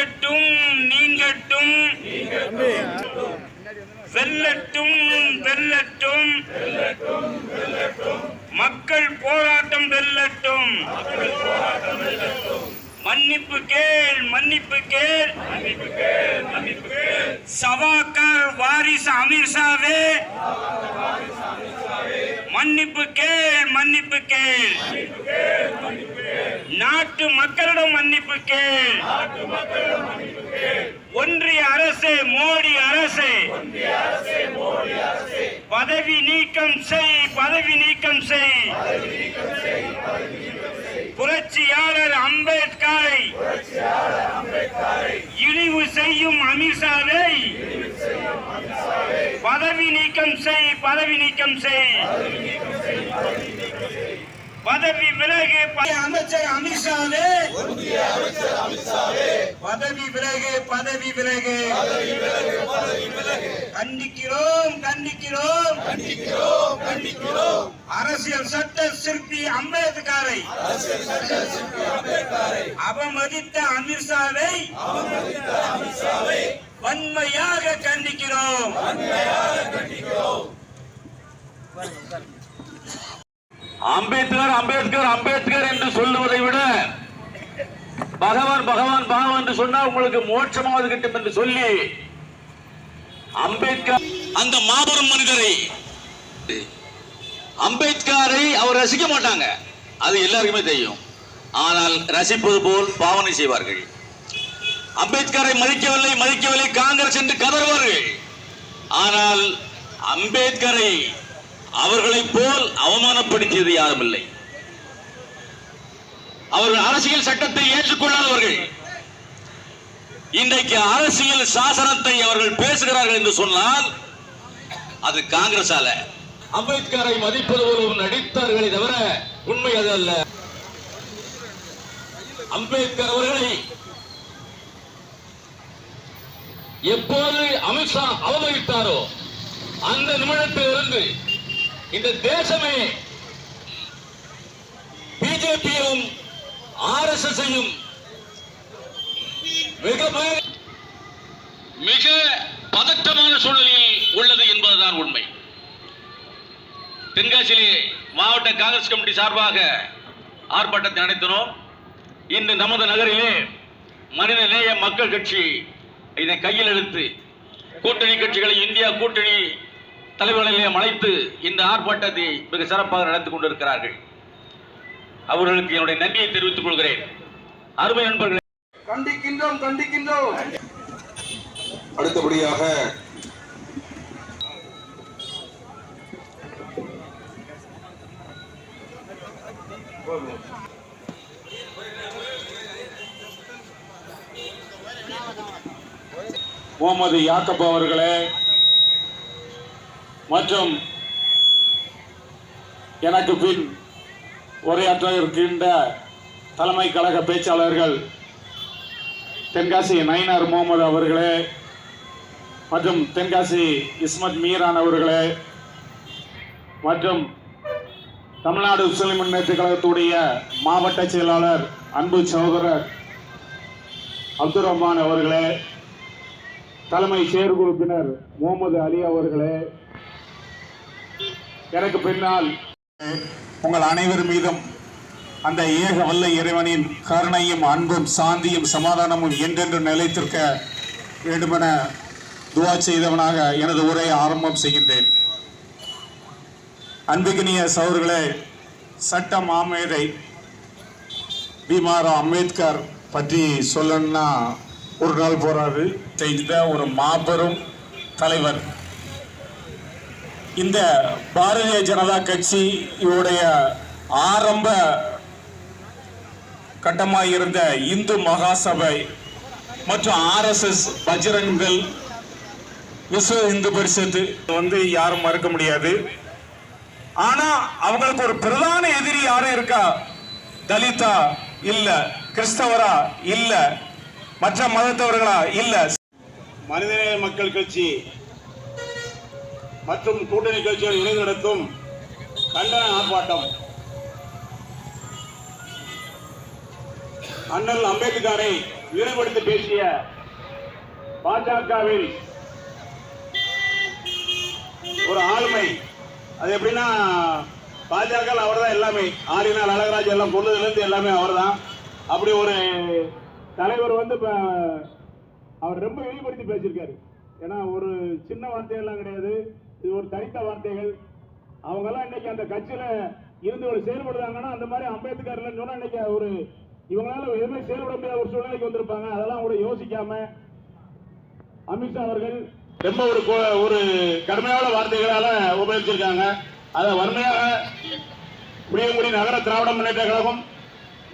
நீங்கட்டும் நீங்கட்டும் வெல்லட்டும் வெல்லட்டும் மக்கள் போராட்டம் வெல்லட்டும். மன்னிப்பு கேள் மன்னிப்பு கேள் சவாக்கர் வாரிசு அமீர்ஷாவே மன்னிப்பு கேள் மன்னிப்பு கேள் நாட்டு மக்களிடம் மன்னிப்பு கேள். ஒன்றிய அரசு மோடி அரசு பதவி நீக்கம் செய் பதவி நீக்கம் செய். புரட்சியாளர் அம்பேத்கரை இழிவு செய்யும் அமித்ஷாவை பதவி நீக்கம் செய் பதவி நீக்கம் செய். பதவி விலகு அமைச்சர் அமித்ஷாவே பதவி விலகு பதவி விலகு. கண்டிக்கிறோம் கண்டிக்கிறோம் அரசியல் சட்ட சிற்பி அம்பேத்கரை அவமதித்த அமித்ஷாவை வன்மையாக கண்டிக்கிறோம். அம்பேத்கர் அம்பேத்கர் அம்பேத்கர் என்று சொல்லுவதை விட பகவான் பகவான் பகவான் என்று சொன்னால் உங்களுக்கு மோட்சமாவது கிட்டும் என்று சொல்லி அம்பேத்கர் அந்த மாபெரும் மனிதரை அம்பேத்கரை அவர் ரசிக்க மாட்டாங்க, அது எல்லாருக்குமே தெரியும். ஆனால் ரசிப்பது போல் பாவனை செய்வார்கள். அம்பேத்கரை மதிக்கவில்லை மதிக்கவில்லை காங்கிரஸ் என்று கதறுவார்கள். ஆனால் அம்பேத்கரை அவர்களை போல் அவமானப்படுத்தியது யாரும் இல்லை. அவர்கள் அரசியல் சட்டத்தை ஏற்றுக்கொள்ளாதவர்கள். இன்றைக்கு அரசியல் சாசனத்தை அவர்கள் பேசுகிறார்கள் என்று சொன்னால் அது காங்கிரஸ் அல்ல. அம்பேத்கரை மதிப்பது போல நடித்தார்களே தவிர உண்மை அது அல்ல. அம்பேத்கர் அவர்களை எப்போது அமித்ஷா அவமதித்தாரோ அந்த நிமிடத்திலிருந்து இந்த தேசமே பிஜேபியும் ஆர்எஸ்எஸ் மிக பதட்டமான சூழலில் உள்ளது என்பதுதான் உண்மை. தென்காசியிலே மாவட்ட காங்கிரஸ் கமிட்டி சார்பாக ஆர்ப்பாட்டத்தை நடத்தினோம். இன்று நமது நகரிலே மனித நேய மக்கள் கட்சி இதை கையில் எடுத்து கூட்டணி கட்சிகளை இந்தியா கூட்டணி தலைவர்களிலே அழைத்து இந்த ஆர்ப்பாட்டத்தை மிக சிறப்பாக நடத்தி கொண்டிருக்கிறார்கள். அவர்களுக்கு என்னுடைய நன்றியை தெரிவித்துக் கொள்கிறேன். அருமை நண்பர்களே, கண்டிக்கின்றோம் கண்டிக்கின்றோம். அடுத்தபடியாக முகமது யாக்கப் அவர்களே மற்றும் எனக்கு பின் உரையாற்ற இருக்கின்ற தலைமை கழக பேச்சாளர்கள் தென்காசி நயினார் முகமது அவர்களே மற்றும் தென்காசி இஸ்மத் மீரான் அவர்களே மற்றும் தமிழ்நாடு முஸ்லிம் முன்னேற்ற கழகத்துடைய மாவட்ட செயலாளர் அன்பு சகோதரர் அப்துல் ரஹ்மான் அவர்களே, தலைமை செயற்குழுப்பினர் முகமது அலி அவர்களே, எனக்கு பின்னால் உங்கள் அனைவர் மீதும் அந்த ஏக வல்ல இறைவனின் கருணையும் அன்பும் சாந்தியும் சமாதானமும் என்றென்று நிலைத்திருக்க வேண்டுமென துவா செய்தவனாக எனது உரையை ஆரம்பம் செய்கின்றேன். அன்புக்கினிய சகோதரர்களே, சட்ட மாமேதை பீமாரா அம்பேத்கர் பற்றி சொல்லணும்னா ஒரு நாள் போராடு செய்த ஒரு மாபெரும் தலைவர். இந்த பாரதிய ஜனதா கட்சியுடைய ஆரம்ப கட்டமாக இருந்த இந்து மகாசபை மற்றும் ஆர்எஸ்எஸ் பஜ்ரங்கள் விஸ்வ இந்து பரிஷத்து யாரும் மறுக்க முடியாது. ஆனா அவங்களுக்கு ஒரு பிரதான எதிரி யாரும் இருக்கா? தலிதா இல்ல, கிறிஸ்தவரா இல்ல, மற்ற மதத்தவர்களா இல்ல. மனிதநேய மக்கள் கட்சி மற்றும் கூட்டணி கட்சிகள் இணைந்து நடத்தும் கண்டன ஆர்ப்பாட்டம் அண்ணல் அம்பேத்கரை இழிவுபடுத்தி பேசிய பாஜகவில் ஒரு ஆளுமை, அது எப்படின்னா பாஜக அவர் தான் எல்லாமே, ஆரினால் அழகராஜ் எல்லாம் கொள்ளுதுலேருந்து எல்லாமே அவர் தான். அப்படி ஒரு தலைவர் வந்து இப்போ அவர் ரொம்ப இழிவுபடுத்தி பேசியிருக்காரு. ஏன்னா ஒரு சின்ன வார்த்தையெல்லாம் கிடையாது, இது ஒரு தனித்த வார்த்தைகள். அவங்கெல்லாம் இன்னைக்கு அந்த கட்சியில இருந்து ஒரு செயல்படுறாங்கன்னா அந்த மாதிரி அம்பேத்கர் சொன்னா இன்னைக்கு ஒரு இவங்களால எதுவுமே செயல்பட முடியாத ஒரு சூழ்நிலைக்கு வந்திருப்பாங்க. அதெல்லாம் கூட யோசிக்காம அமித்ஷா அவர்கள் ரொம்ப ஒரு கடுமையான வார்த்தைகளால உபயோகிச்சிருக்காங்க. அதை வன்மையாக புளியங்குடி நகர திராவிட முன்னேற்ற கழகம்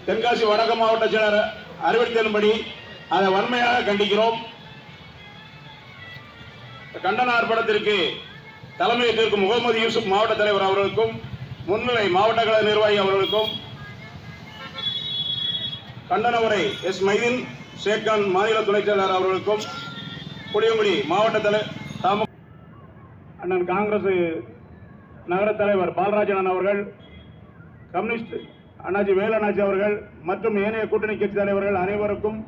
தென்காசி வடக்கு மாவட்ட செயலர் அறிவித்ததன்படி அதை வன்மையாக கண்டிக்கிறோம். கண்டன ஆர்ப்பாட்டத்திற்கு தலைமையேற்றிருக்கும் முகமது யூசுப் மாவட்ட தலைவர் அவர்களுக்கும் முன்னிலை மாவட்ட கழக நிர்வாகி அவர்களுக்கும், கண்டன உரை எஸ் மைதீன் ஷேக்கான் மாநில துணைச் செயலாளர் அவர்களுக்கும், புளியங்குடி மாவட்ட தலைவர் அண்ணன் காங்கிரஸ் நகர தலைவர் பாலராஜன் அவர்கள், கம்யூனிஸ்ட் அண்ணாச்சி வேலண்ணாச்சி அவர்கள் மற்றும் ஏனைய கூட்டணி கட்சி தலைவர்கள் அனைவருக்கும்,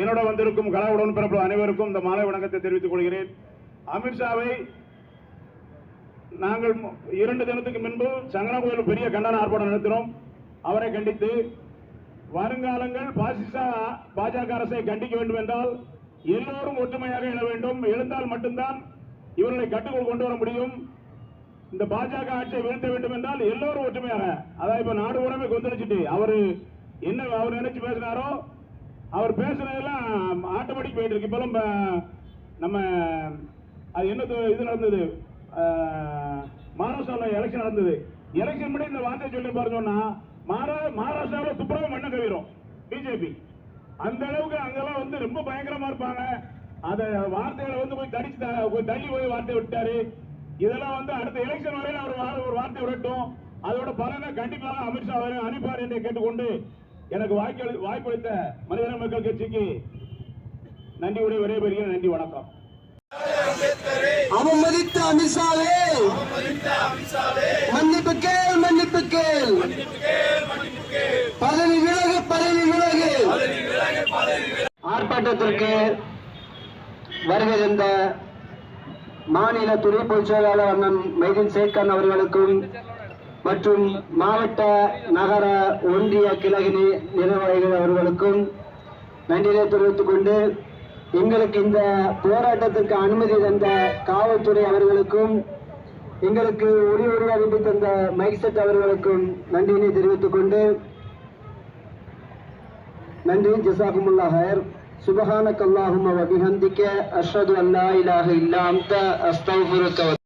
என்னோட வந்திருக்கும் கழக உடன்பிறப்பு அனைவருக்கும் இந்த மாலை வணக்கத்தை தெரிவித்துக் கொள்கிறேன். அமித்ஷாவை நாங்கள் 2 தினத்துக்கு முன்பு சங்கரன்கோயில் பெரிய கண்டன ஆர்ப்பாட்டம் நடத்தினோம். அவரை கண்டித்து வருங்காலங்கள் பாஜக அரசை கண்டிக்க வேண்டும் என்றால் எல்லோரும் ஒற்றுமையாக எழ வேண்டும். எழுந்தால் மட்டும்தான் இவர்களை கட்டுக்குள் கொண்டு வர முடியும். இந்த பாஜக ஆட்சியை வீழ்த்த வேண்டும் என்றால் எல்லோரும் ஒற்றுமையாக, அதாவது இப்ப நாடு உடமை கொந்தளிச்சுட்டு அவர் என்ன அவர் நினைச்சு பேசினாரோ அவர் பேசுனதெல்லாம் ஆட்டோமேட்டிக் போயிட்டு இருக்கு. இப்பெல்லாம் நம்ம அது என்ன இது நடந்தது, மகாராஷ்டிராவில் எலெக்ஷன் நடந்தது. எலெக்ஷன் முன்னாடி இந்த வார்த்தை சொல்லி பாருங்கன்னா மகாராஷ்டிராவில் துப்புரவு மண்ண கவிரும் பிஜேபி. அந்த அளவுக்கு அங்கெல்லாம் வந்து ரொம்ப பயங்கரமா இருப்பாங்க. அந்த வார்த்தைகளை வந்து போய் தள்ளி போய் வார்த்தை விட்டாரு. இதெல்லாம் வந்து அடுத்த எலெக்ஷன் வரையில அவர் ஒரு வார்த்தை விடட்டும். அதோட பலனை கண்டிப்பாக அமித்ஷா அனுப்பார் என்று கேட்டுக்கொண்டு எனக்கு வாய்ப்பளித்த மனிதன மக்கள் கட்சிக்கு நன்றியுடைய விடைபெறுகிறேன். நன்றி, வணக்கம். அவமதித்த அமித்ஷாவே மன்னிப்பு கேள், மன்னிப்பு கேள், பதவி விலகு, பதவி விலகு. ஆர்ப்பாட்டத்திற்கு வருகை தந்த மாநில துணை பொதுச் செயலாளர் அண்ணன் மைதீன் ஷேக்கான் அவர்களுக்கும் மற்றும் மாவட்ட நகர ஒன்றிய கிழக்கு நிர்வாகிகள் அவர்களுக்கும் நன்றியை தெரிவித்துக் கொண்டு, எங்களுக்கு இந்த போராட்டத்திற்கு அனுமதி தந்த காவல்துறை அவர்களுக்கும் எங்களுக்கு ஒளி அனுப்பி தந்த மைக்செட் அவர்களுக்கும் நன்றியினை தெரிவித்துக் கொண்டு, நன்றி. ஜஸாகுமுல்லாஹ் ஹைர். சுப்ஹானக அல்லாஹும்ம வ பிஹம்திக அஷ்ஹது அன் லா இலாஹா இல்லா அன்த அஸ்தக்ஃபிருக.